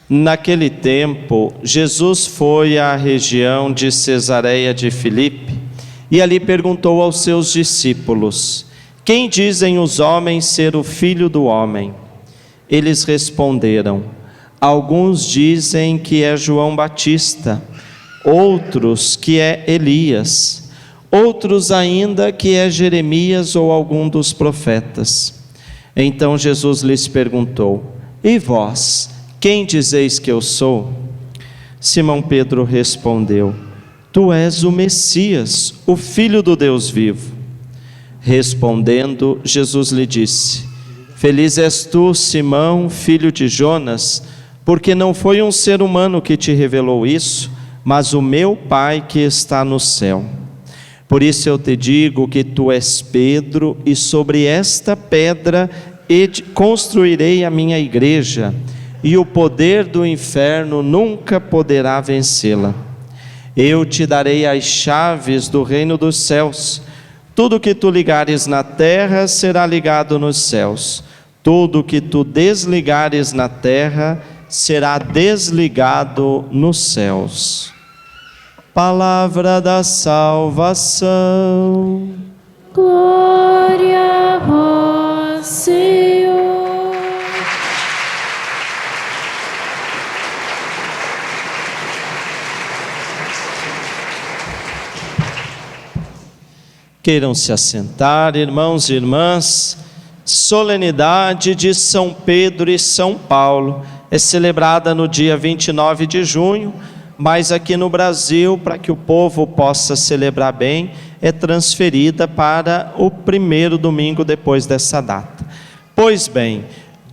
Naquele tempo, Jesus foi à região de Cesareia de Filipe e ali perguntou aos seus discípulos: quem dizem os homens ser o Filho do Homem? Eles responderam: alguns dizem que é João Batista, outros que é Elias, outros ainda que é Jeremias ou algum dos profetas. Então Jesus lhes perguntou: e vós, quem dizeis que eu sou? Simão Pedro respondeu: tu és o Messias, o Filho do Deus vivo. Respondendo, Jesus lhe disse: feliz és tu, Simão, filho de Jonas, porque não foi um ser humano que te revelou isso, mas o meu Pai que está no céu. Por isso eu te digo que tu és Pedro, e sobre esta pedra construirei a minha igreja, e o poder do inferno nunca poderá vencê-la. Eu te darei as chaves do reino dos céus. Tudo que tu ligares na terra será ligado nos céus. Tudo que tu desligares na terra será desligado nos céus. Palavra da salvação. Glória a vós, Senhor. Queiram se assentar, irmãos e irmãs. Solenidade de São Pedro e São Paulo é celebrada no dia 29 de junho, mas aqui no Brasil, para que o povo possa celebrar bem, é transferida para o primeiro domingo depois dessa data. Pois bem,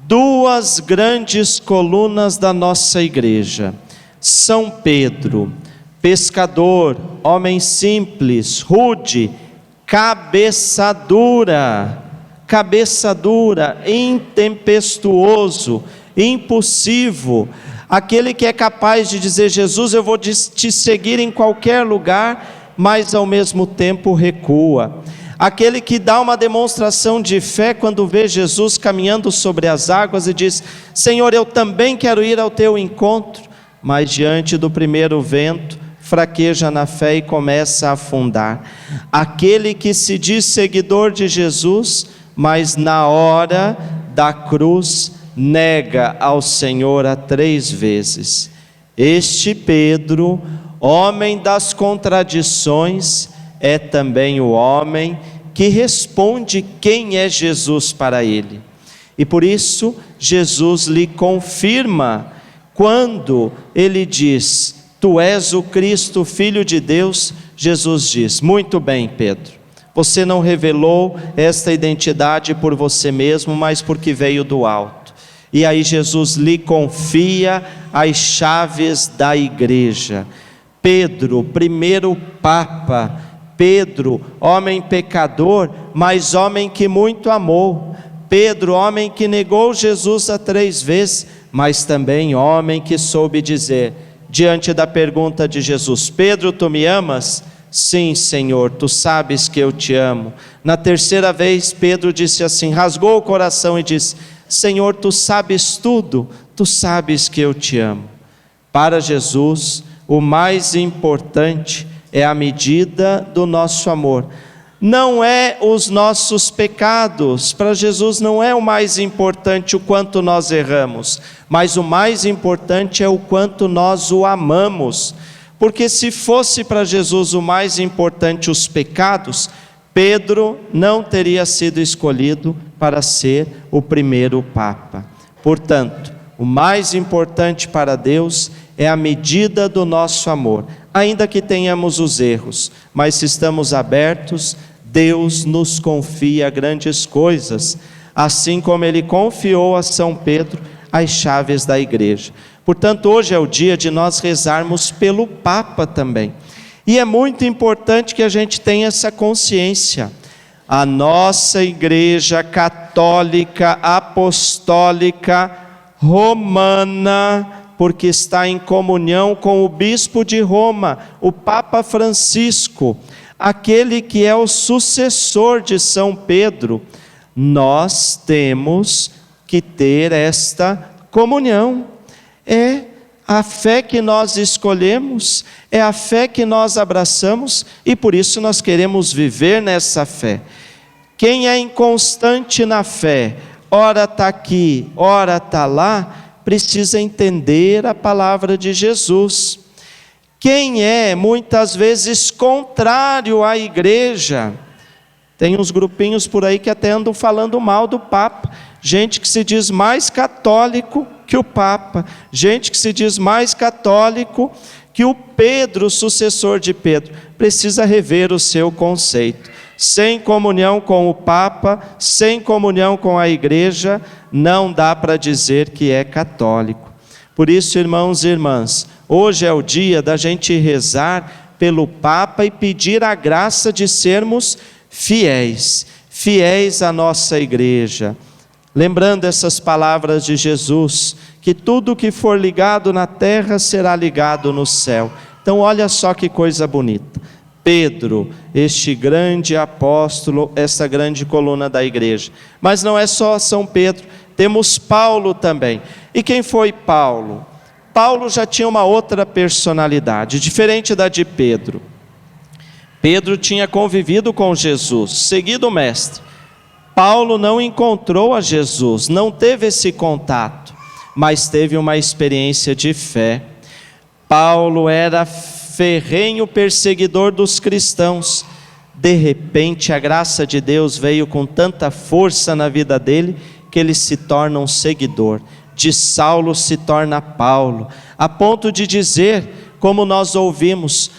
duas grandes colunas da nossa igreja: São Pedro, pescador, homem simples, rude, cabeça dura, intempestuoso, impulsivo, aquele que é capaz de dizer: Jesus, eu vou te seguir em qualquer lugar, mas ao mesmo tempo recua. Aquele que dá uma demonstração de fé quando vê Jesus caminhando sobre as águas e diz: Senhor, eu também quero ir ao teu encontro, mas diante do primeiro vento fraqueja na fé e começa a afundar. Aquele que se diz seguidor de Jesus, mas na hora da cruz nega ao Senhor a 3 vezes. Este Pedro, homem das contradições, é também o homem que responde quem é Jesus para ele. E por isso Jesus lhe confirma quando ele diz: tu és o Cristo, Filho de Deus. Jesus diz: muito bem, Pedro, você não revelou esta identidade por você mesmo, mas porque veio do alto. E aí Jesus lhe confia as chaves da igreja. Pedro, primeiro Papa, Pedro, homem pecador, mas homem que muito amou. Pedro, homem que negou Jesus a 3 vezes, mas também homem que soube dizer, diante da pergunta de Jesus: Pedro, tu me amas? Sim, Senhor, tu sabes que eu te amo. Na 3ª vez, Pedro disse assim, rasgou o coração e disse: Senhor, tu sabes tudo, tu sabes que eu te amo. Para Jesus, o mais importante é a medida do nosso amor. Não é os nossos pecados. Para Jesus não é o mais importante o quanto nós erramos, mas o mais importante é o quanto nós o amamos. Porque se fosse para Jesus o mais importante os pecados, Pedro não teria sido escolhido para ser o primeiro Papa. Portanto, o mais importante para Deus é a medida do nosso amor, ainda que tenhamos os erros, mas se estamos abertos, Deus nos confia grandes coisas, assim como Ele confiou a São Pedro as chaves da igreja. Portanto, hoje é o dia de nós rezarmos pelo Papa também. E é muito importante que a gente tenha essa consciência. A nossa Igreja Católica, Apostólica, Romana, porque está em comunhão com o Bispo de Roma, o Papa Francisco, aquele que é o sucessor de São Pedro, nós temos que ter esta comunhão. É A fé que nós escolhemos é a fé que nós abraçamos e por isso nós queremos viver nessa fé. Quem é inconstante na fé, ora está aqui, ora está lá, precisa entender a palavra de Jesus. Quem é muitas vezes contrário à igreja, tem uns grupinhos por aí que até andam falando mal do Papa, gente que se diz mais católico que o Papa, gente que se diz mais católico que o Pedro, sucessor de Pedro, precisa rever o seu conceito. Sem comunhão com o Papa, sem comunhão com a igreja, não dá para dizer que é católico. Por isso, irmãos e irmãs, hoje é o dia da gente rezar pelo Papa e pedir a graça de sermos fiéis, fiéis à nossa igreja. Lembrando essas palavras de Jesus, que tudo que for ligado na terra será ligado no céu. Então olha só que coisa bonita. Pedro, este grande apóstolo, essa grande coluna da igreja. Mas não é só São Pedro, temos Paulo também. E quem foi Paulo? Paulo já tinha uma outra personalidade, diferente da de Pedro. Pedro tinha convivido com Jesus, seguido o mestre. Paulo não encontrou a Jesus, não teve esse contato, mas teve uma experiência de fé. Paulo era ferrenho perseguidor dos cristãos. De repente, a graça de Deus veio com tanta força na vida dele, que ele se torna um seguidor. De Saulo se torna Paulo, a ponto de dizer, como nós ouvimos,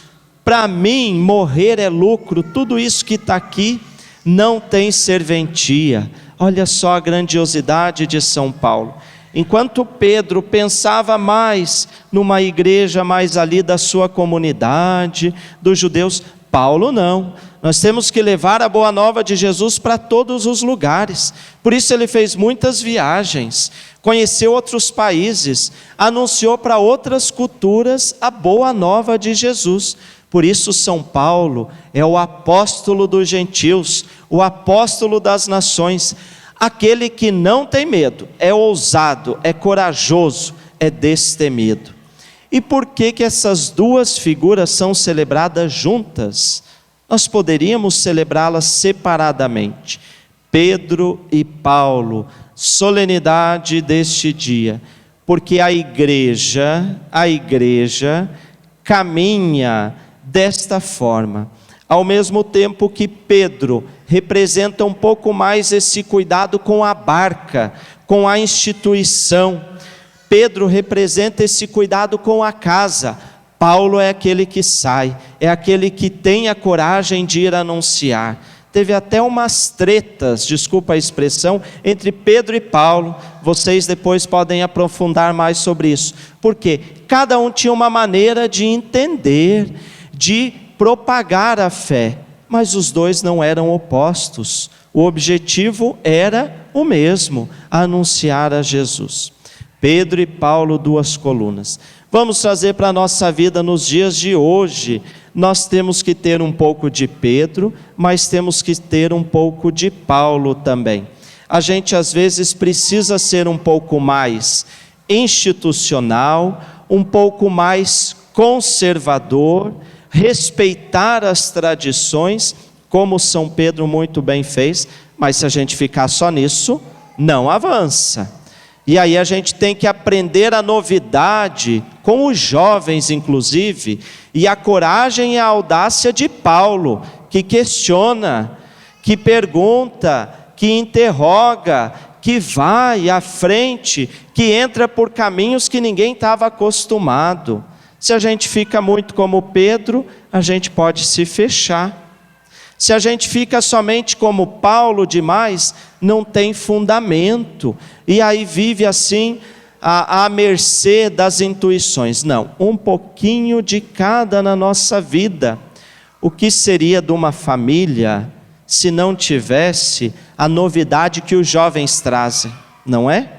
para mim morrer é lucro, tudo isso que está aqui não tem serventia. Olha só a grandiosidade de São Paulo. Enquanto Pedro pensava mais numa igreja mais ali da sua comunidade, dos judeus, Paulo não. Nós temos que levar a boa nova de Jesus para todos os lugares. Por isso ele fez muitas viagens, conheceu outros países, anunciou para outras culturas a boa nova de Jesus. Por isso São Paulo é o apóstolo dos gentios, o apóstolo das nações, aquele que não tem medo, é ousado, é corajoso, é destemido. E por que essas duas figuras são celebradas juntas? Nós poderíamos celebrá-las separadamente. Pedro e Paulo, solenidade deste dia, porque a igreja caminha desta forma. Ao mesmo tempo que Pedro representa um pouco mais esse cuidado com a barca, com a instituição. Pedro representa esse cuidado com a casa. Paulo é aquele que sai, é aquele que tem a coragem de ir anunciar. Teve até umas tretas, desculpa a expressão, entre Pedro e Paulo. Vocês depois podem aprofundar mais sobre isso. Porque cada um tinha uma maneira de entender, de propagar a fé, mas os dois não eram opostos. O objetivo era o mesmo, anunciar a Jesus. Pedro e Paulo, duas colunas. Vamos trazer para a nossa vida nos dias de hoje. Nós temos que ter um pouco de Pedro, mas temos que ter um pouco de Paulo também. A gente às vezes precisa ser um pouco mais institucional, um pouco mais conservador, respeitar as tradições, como São Pedro muito bem fez, mas se a gente ficar só nisso, não avança. E aí a gente tem que aprender a novidade, com os jovens inclusive, e a coragem e a audácia de Paulo, que questiona, que pergunta, que interroga, que vai à frente, que entra por caminhos que ninguém estava acostumado. Se a gente fica muito como Pedro, a gente pode se fechar. Se a gente fica somente como Paulo demais, não tem fundamento. E aí vive assim, à mercê das intuições. Não, um pouquinho de cada na nossa vida. O que seria de uma família se não tivesse a novidade que os jovens trazem, não é?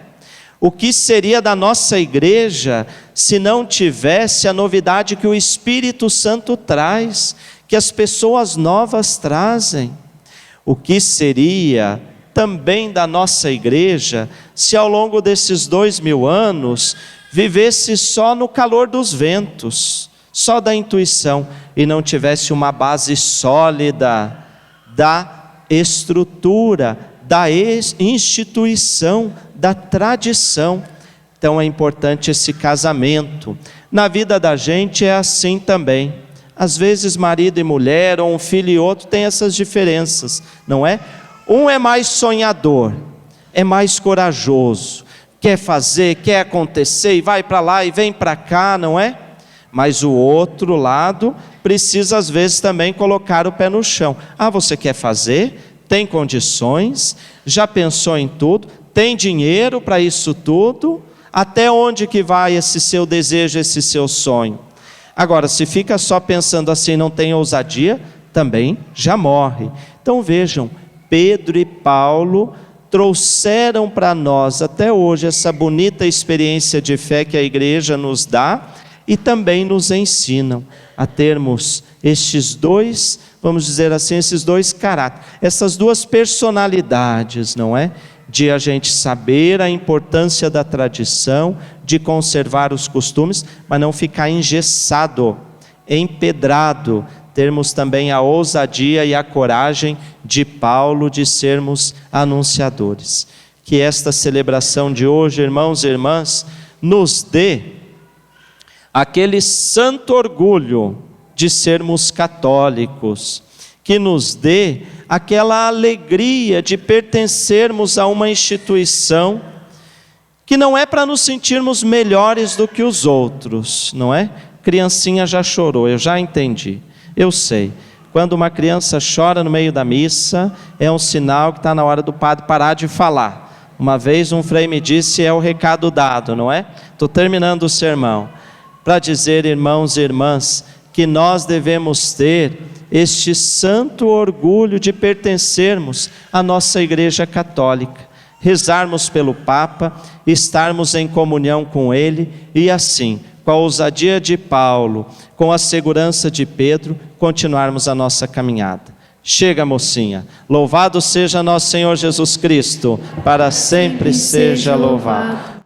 O que seria da nossa igreja se não tivesse a novidade que o Espírito Santo traz, que as pessoas novas trazem? O que seria também da nossa igreja se ao longo desses 2000 anos vivesse só no calor dos ventos, só da intuição, e não tivesse uma base sólida da estrutura, da instituição, da tradição. Então é importante esse casamento. Na vida da gente é assim também. Às vezes marido e mulher, ou um filho e outro, tem essas diferenças, não é? Um é mais sonhador, é mais corajoso, quer fazer, quer acontecer, e vai para lá e vem para cá, não é? Mas o outro lado precisa às vezes também colocar o pé no chão. Ah, você quer fazer? Tem condições? Já pensou em tudo? Tem dinheiro para isso tudo? Até onde que vai esse seu desejo, esse seu sonho? Agora, se fica só pensando assim, não tem ousadia, também já morre. Então vejam, Pedro e Paulo trouxeram para nós até hoje essa bonita experiência de fé que a igreja nos dá, e também nos ensinam a termos estes dois, vamos dizer assim, esses dois caráteres, essas duas personalidades, não é? De a gente saber a importância da tradição, de conservar os costumes, mas não ficar engessado, empedrado. Termos também a ousadia e a coragem de Paulo de sermos anunciadores. Que esta celebração de hoje, irmãos e irmãs, nos dê aquele santo orgulho de sermos católicos, que nos dê aquela alegria de pertencermos a uma instituição que não é para nos sentirmos melhores do que os outros, não é? Criancinha já chorou, eu já entendi, eu sei. Quando uma criança chora no meio da missa, é um sinal que está na hora do padre parar de falar. Uma vez um frei me disse, é o recado dado, não é? Estou terminando o sermão, para dizer, irmãos e irmãs, que nós devemos ter este santo orgulho de pertencermos à nossa Igreja Católica, rezarmos pelo Papa, estarmos em comunhão com ele e assim, com a ousadia de Paulo, com a segurança de Pedro, continuarmos a nossa caminhada. Chega, mocinha. Louvado seja nosso Senhor Jesus Cristo, para sempre seja louvado.